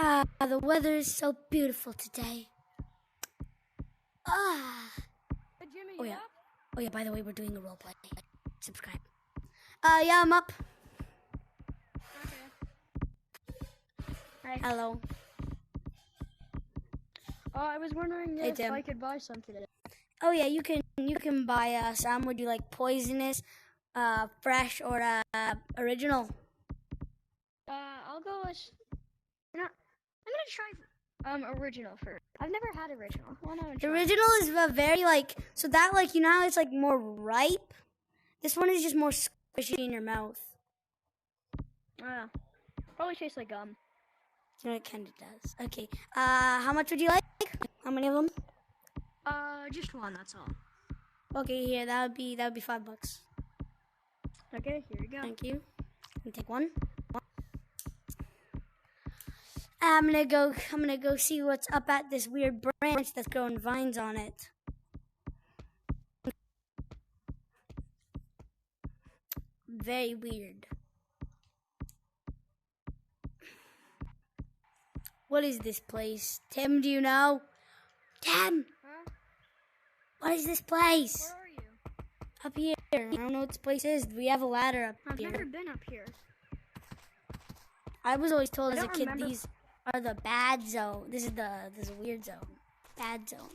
The weather is so beautiful today. Ah. Hey, Jimmy, Oh you yeah. up? Oh yeah, by the way, we're doing a roleplay. Subscribe. Yeah, I'm up. Okay. Hi. Hello. I was wondering Hey, if Tim. I could buy something today. Oh yeah, you can buy some. Would you like poisonous, fresh, or original? I'll go with. I'm gonna try original first. I've never had original. Why not The try? original is very so that you know how it's more ripe. This one is just more squishy in your mouth. Probably tastes like gum. You know, it kind of does. Okay. How much would you like? How many of them? Just one. That's all. Okay, here that would be $5. Okay, here you go. Thank you. You take one. I'm gonna go see what's up at this weird branch that's growing vines on it. Very weird. What is this place? Tim, do you know? Tim! Huh? What is this place? Where are you? Up here. I don't know what this place is. We have a ladder up I've here. never been up here. I was always told I as a don't kid remember. these are the bad zone. This is a weird zone. Bad zone.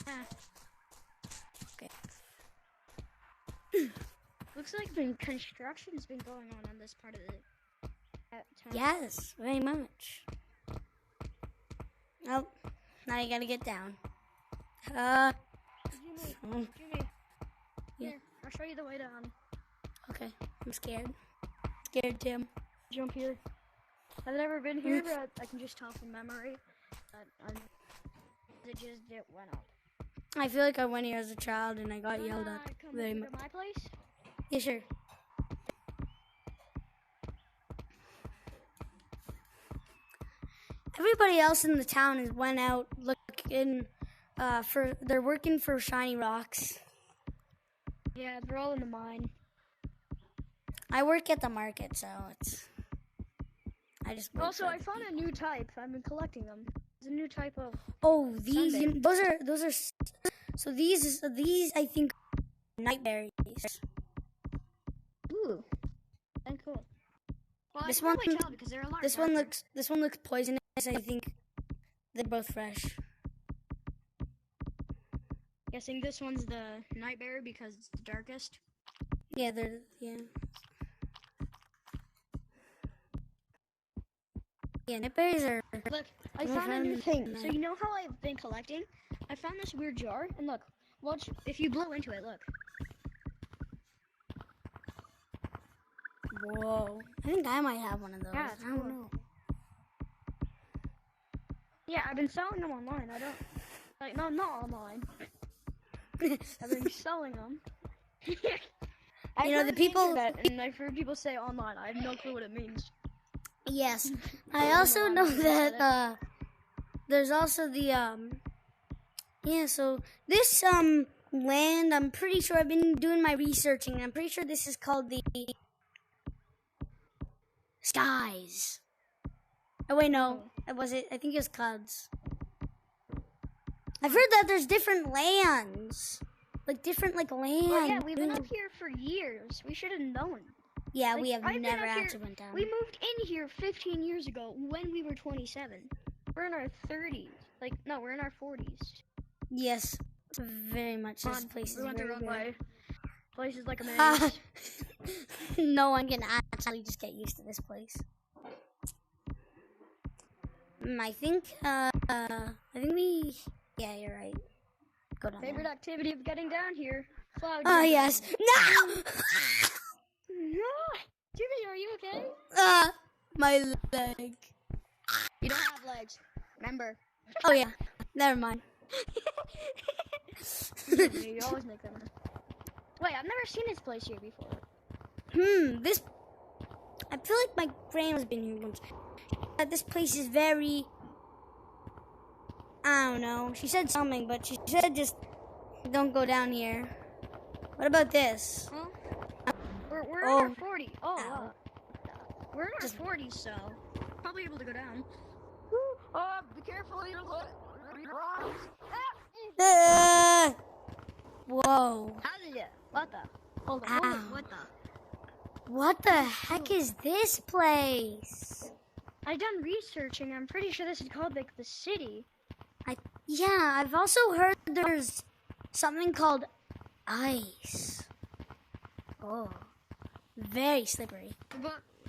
Ah. Okay. Looks like construction's been going on this part of the town. Yes, very much. Oh, now you gotta get down. Jimmy, Oh, Jimmy. Yeah. Here, I'll show you the way down. okay. I'm scared. Scared, Tim. Jump here. I've never been here, but I can just tell from memory that it went up. I feel like I went here as a child and I got yelled at Come very over much. to my place. Yeah, sure. Everybody else in the town has went out looking they're working for shiny rocks. Yeah, they're all in the mine. I work at the market, so I just wait Also, for I found a new type. I've been collecting them. There's a new type of. Oh, these Sunday. those are so these I think are night berries. Ooh. And cool. Well, This I can probably one- tell because they're a lot This one looks poisonous. I think they're both fresh. Guessing this one's the nightberry because it's the darkest. Yeah. Yeah, night berries are. Look, I Well, found a new found thing. them So you know how I've been collecting? I found this weird jar, and look, watch. If you blow into it, look. Whoa! I think I might have one of those. Yeah, it's I don't cool. know. Yeah, I've been selling them online. I don't like no, not online. I've been selling them. I've You know, heard the people- internet, and I've heard people say online. I have no clue what it means. Yes, I I don't also know know why I said that there's also the yeah. So this land, I'm pretty sure I've been doing my researching. And I'm pretty sure this is called the skies. Oh wait, no, it was it. I think it was clouds. I've heard that there's different lands, different lands. Oh, yeah, we've been up here for years. We should have known. Yeah, Like, we have I've been never up here- actually went down. We moved in here 15 years ago when we were 27. We're in our 30s. No, we're in our 40s. Yes, very much. This place we is went the very wrong weird. way. Place is like a Ah, maze. no one can actually just get used to this place. I think we. Yeah, you're right. Go down Favorite there. activity of getting down here. Cloud Oh jumping. yes. No. No! Jimmy, are you okay? My leg. You don't have legs. Remember. Oh yeah. Never mind. Jimmy, you always make them. Wait, I've never seen this place here before. This. I feel like my grandma's been here once. This place is very. I don't know. She said something, but she said just don't go down here. What about this? Huh? We're Oh. in our 40s. Oh, Ow. we're in our Just- 40s, so probably able to go down. Be careful, you're Whoa. How did you? What the? Hold on. Ow. What the? What the heck is this place? I done researching. I'm pretty sure this is called like the city. Yeah, I've also heard there's something called ice. Oh, very slippery.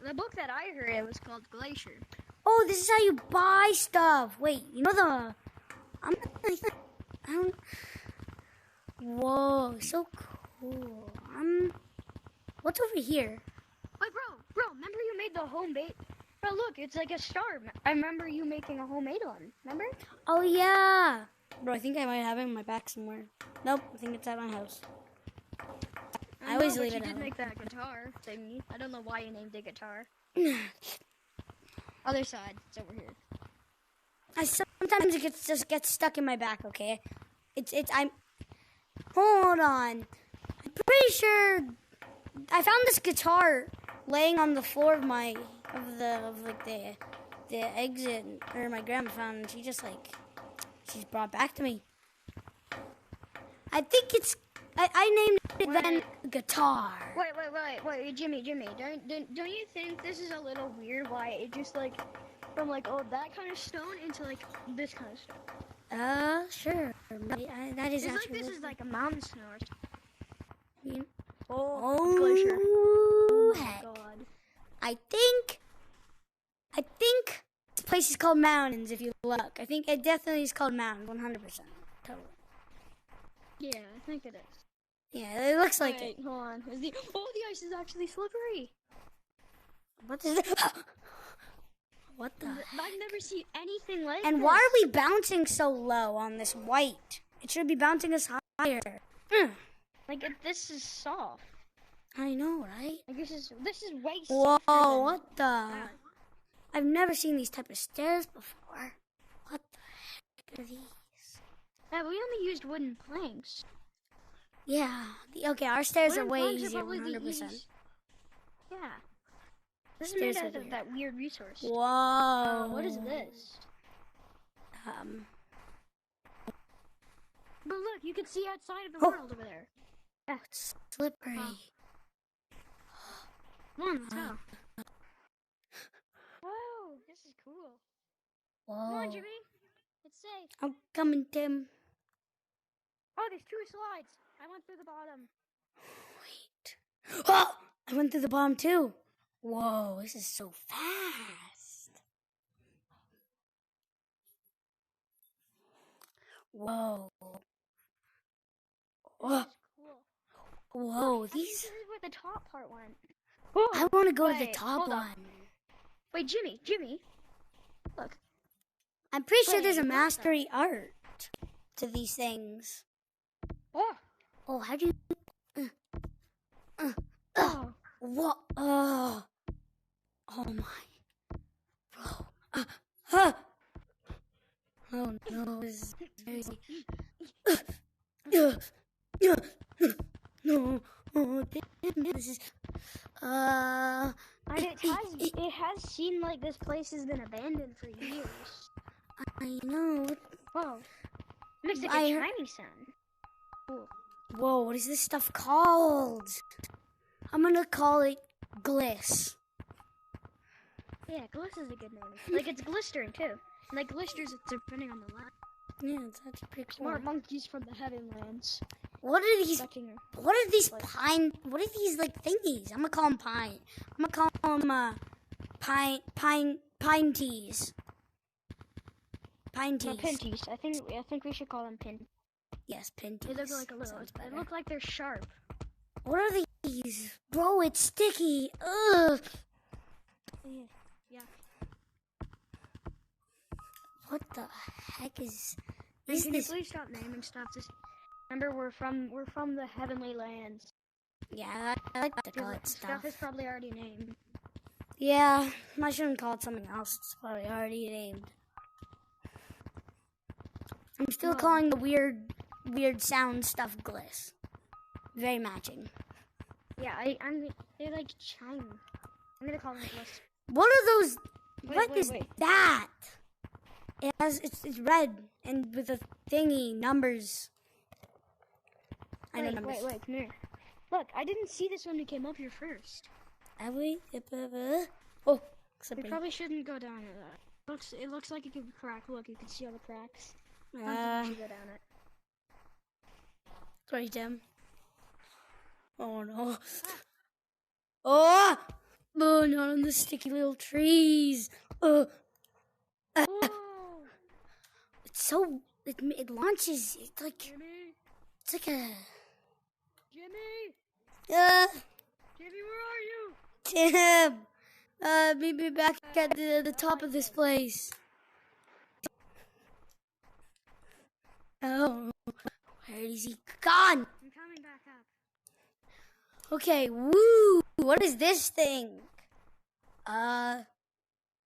The book that I heard it was called Glacier. Oh, this is how you buy stuff. Wait, you know I don't. Whoa, so cool. What's over here? Wait, bro, remember you made the homemade? Bro, look, it's like a star. I remember you making a homemade one. Remember? Oh yeah. Bro, I think I might have it in my back somewhere. Nope, I think it's at my house. I always leave you it did out. make that guitar thingy. I don't know why you named it guitar. Other side, it's over here. Sometimes it just gets stuck in my back. Okay, I'm. Hold on. I'm pretty sure I found this guitar laying on the floor of the exit, or my grandma found, and she's brought back to me. I think I named it then guitar. Wait, Jimmy, don't you think this is a little weird? Why it just like from like that kind of stone into like this kind of stone? Sure. That is it's actually. Like this is like a mountain snow or something. Oh, glacier. Oh my heck. god. I think this place is called Mountains. If you look, I think it definitely is called Mountains. 100%. Totally. Yeah, I think it is. Yeah, it looks like Wait, it. hold on. The ice is actually slippery. What is it? What the? I've never seen anything like And this. why are we bouncing so low on this white? It should be bouncing us higher. Like this is soft. I know, right? Like this is way Whoa! softer than What the? that. I've never seen these type of stairs before. What the heck are these? Yeah, we only used wooden planks. Yeah. Okay, our stairs are Wooden way planks easier. probably the 100%. easiest. Yeah. This is Stairs made are out of weird. that weird resource. Whoa. What is this? But look, you can see outside of the world over there. Yeah. It's slippery. Come on, let's go. Whoa, this is cool. Whoa. Come on, Jimmy. It's safe. I'm coming, Tim. Oh, there's 2 slides. I went through the bottom. Wait. Oh! I went through the bottom too. Whoa, this is so fast. Whoa. Whoa. Cool. Whoa, This these. is where the top part went. I want to go to the Wait, top hold on. one. Wait, Jimmy. Look. I'm pretty sure there's a Wait, what the- mastery art to these things. Oh. Oh, how do you? Oh. What? Oh my. Bro. Oh no, this is crazy. No. Oh, this is. It has seemed like this place has been abandoned for years. I know. Whoa. Makes like I a heard- chiming sound. Cool. Whoa, what is this stuff called? I'm gonna call it Gliss. Yeah, Gliss is a good name. Like it's glistering too. Like glisters, it's depending on the land. Yeah, that's pretty cool. Smart monkeys from the Heavenlands. What are these? Fetching her. What are these What are these like thingies? I'm gonna call them pine. I'm gonna call them pine teas. Pine No, teas. pin tees. I think we should call them pin. Yes, pin They teas. look like a little. Sounds They better. look like they're sharp. What are these? Bro, it's sticky. Ugh. Yeah. What the heck is Can you this? please stop naming stuff? Just remember, we're from the Heavenly Lands. Yeah, I like to call it Stuff stuff. is probably already named. Yeah, I shouldn't call it something else. It's probably already named. I'm still No. calling the weird sound stuff Gliss. Very matching. Yeah, they like chime. I'm gonna call them Gliss. What are those What is that? It's red and with a thingy numbers. I know numbers. Wait, come here. Look, I didn't see this when we came up here first. Have we? Oh, We probably shouldn't go down it. It looks like it could crack. Look, you can see all the cracks. I don't think we should go down it. Sorry, Tim. Oh no. Oh! Oh, not on the sticky little trees. Whoa! It's so it launches. It's like Jimmy! it's like a Jimmy! uh Jimmy, where are you? Tim. Meet me back at the top of this place. Oh, where is he gone? I'm coming back up. Okay, woo! What is this thing?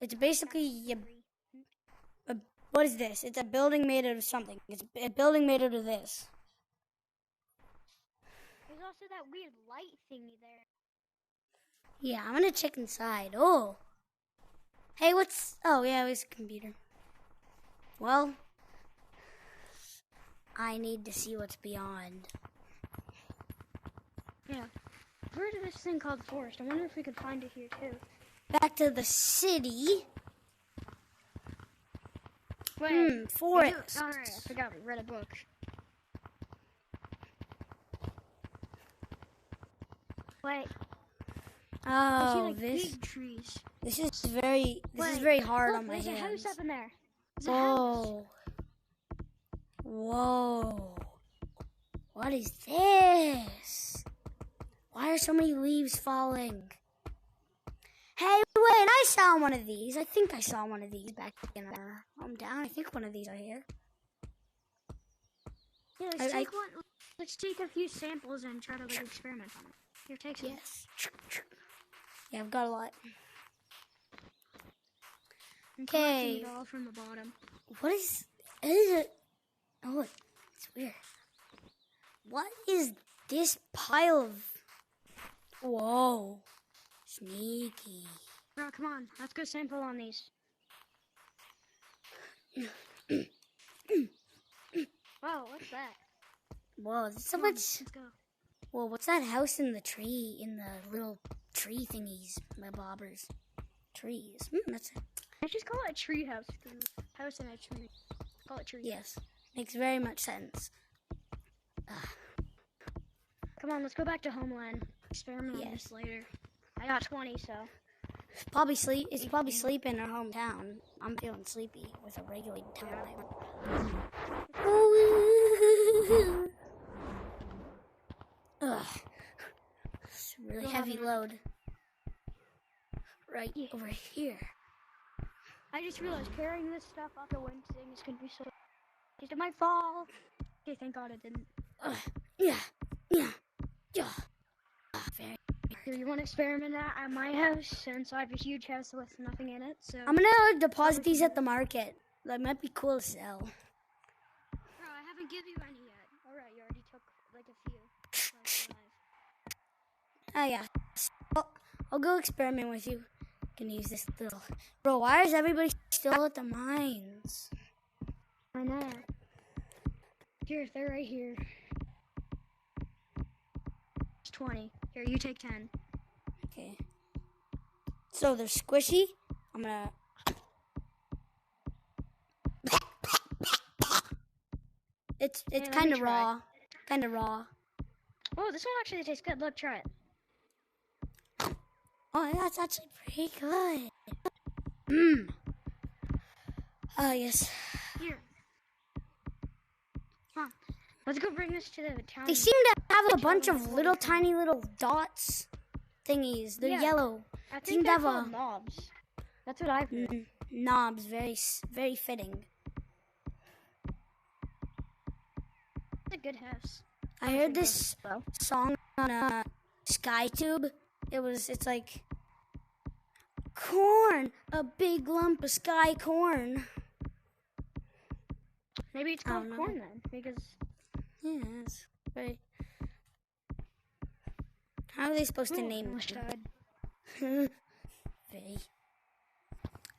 It's basically what is this? It's a building made out of something. It's a building made out of this. There's also that weird light thingy there. Yeah, I'm gonna check inside. Oh, hey, what's? Oh yeah, it's a computer. Well, I need to see what's beyond. Yeah. I've heard of this thing called forest. I wonder if we could find it here too. Back to the city. Wait. Forest. Alright, I forgot. We read a book. Wait. I see, Oh, like, this big trees. this is very hard on my hands. There's a house up in there. There's a house. Whoa. Whoa. What is this? Why are so many leaves falling? Hey, wait, I saw one of these. I think I saw one of these back in our hometown. I think one of these are here. Yeah, let's take a few samples and try to like experiment on it. Here, take some. Yes. Yeah, I've got a lot. I'm Okay. collecting it all from the bottom. What is it? Oh, it's weird. What is this pile of... Whoa. Sneaky. Bro, come on. Let's go sample on these. Whoa, what's that? Whoa, there's so Come on, much... let's go. Whoa, what's that house in the tree? In the little tree thingies? My bobbers. Trees. That's it. I just call it a tree house. House in a tree. Call it tree. Yes. Makes very much sense. Come on, let's go back to Homeland. Experiment on this later. I got 20, so. It's probably sleep in our hometown. I'm feeling sleepy with a regulated time. Ugh. It's a really heavy load. Right over here. I just realized carrying this stuff up the wind thing is gonna be so. It might fall. Okay, thank God it didn't. Yeah. Very. Here, you want to experiment at my house since I have a huge house with nothing in it? So. I'm gonna deposit these at the market. That might be cool to sell. Bro, I haven't given you any yet. Alright, you already took like a few. Like 5. Oh yeah. I'll go experiment with you. Can use this little. Bro, why is everybody still at the mines? I know. Here, they're right here. It's 20. Here, you take 10. Okay. So they're squishy. I'm gonna. It's kind of raw. Kind of raw. Oh, this one actually tastes good. Look, try it. Oh, that's actually pretty good. Oh, yes. Here. Come on. Let's go bring this to the town. They seem to have a bunch of little tiny little dots thingies. They're yellow. I Seem think to they're have called knobs. That's what I've heard. Knobs. Very fitting. It's a good house. I heard this song on SkyTube. It's like corn, a big lump of sky corn. Maybe it's called corn then, because it's very. How are they supposed to name it? God. Very.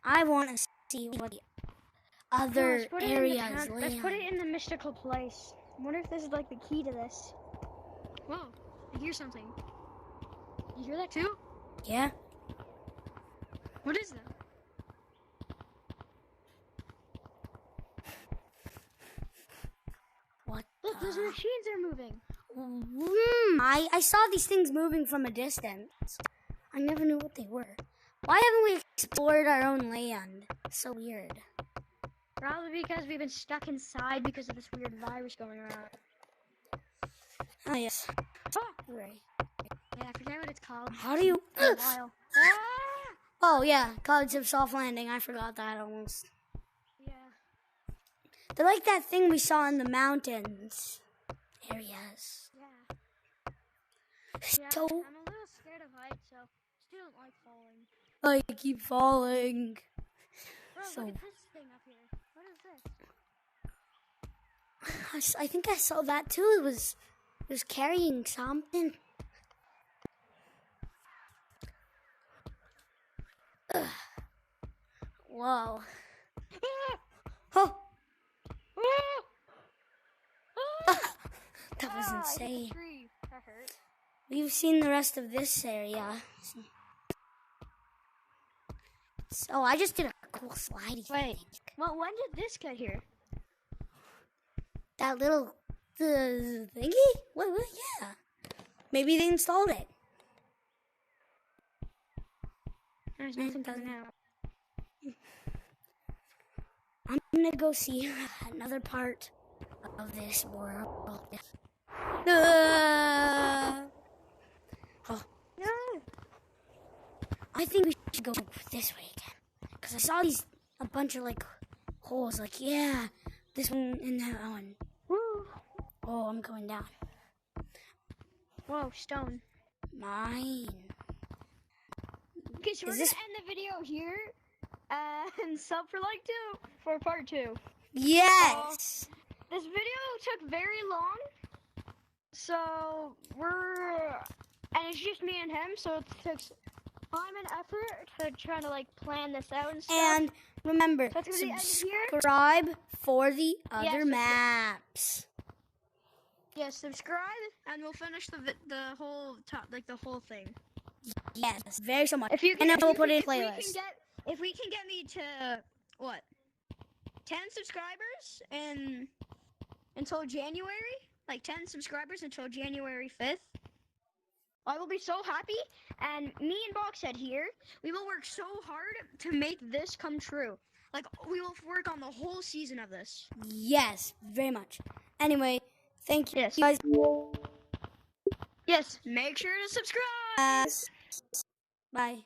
I want to see what the other areas Let's put it land. in the mystical place. I wonder if this is like the key to this. Whoa, I hear something. You hear that too? Yeah? What is that? What? Look, those machines are moving. I saw these things moving from a distance. I never knew what they were. Why haven't we explored our own land? So weird. Probably because we've been stuck inside because of this weird virus going around. Oh, yes. Oh, Right. yeah, I forget what it's called. How do you... In a while. Ah! Oh, yeah. College of Soft Landing. I forgot that almost. Yeah. They're like that thing we saw in the mountains areas. Yeah. Yeah, So, I'm a little scared of heights, so still don't like falling. I keep falling. Bro, So- look at this thing up here. What is this? I think I saw that too. It was carrying something. Ugh. Whoa. Oh, that was Ah, I hit the insane. tree. That hurt. We've seen the rest of this area. So I just did a cool slidey Wait. thing. Well, when did this get here? That little thingy? What? Yeah. Maybe they installed it. There's nothing coming out. I'm gonna go see another part of this world. Oh, No. I think we should go this way again. Because I saw a bunch of like holes. Like, yeah, this one and that one. Woo. Oh, I'm going down. Whoa, stone. Mine. Okay, so we're Is gonna this- end the video here and sub for like 2 for part 2. Yes. This video took very long, so and it's just me and him, so it takes time and effort to try to like plan this out and stuff. And remember, That's gonna be ended here. subscribe for the other Yes, maps. Yeah, subscribe, and we'll finish the whole top, like the whole thing. Yes, very so much. If you can, And then if we'll you put can- it in playlist. if we can get me to what 10 subscribers until January, like 10 subscribers until January 5th, I will be so happy. And me and Boxhead here, we will work so hard to make this come true. Like we will work on the whole season of this. Yes, very much. Anyway, thank you Yes. guys. Yes, make sure to subscribe. Bye.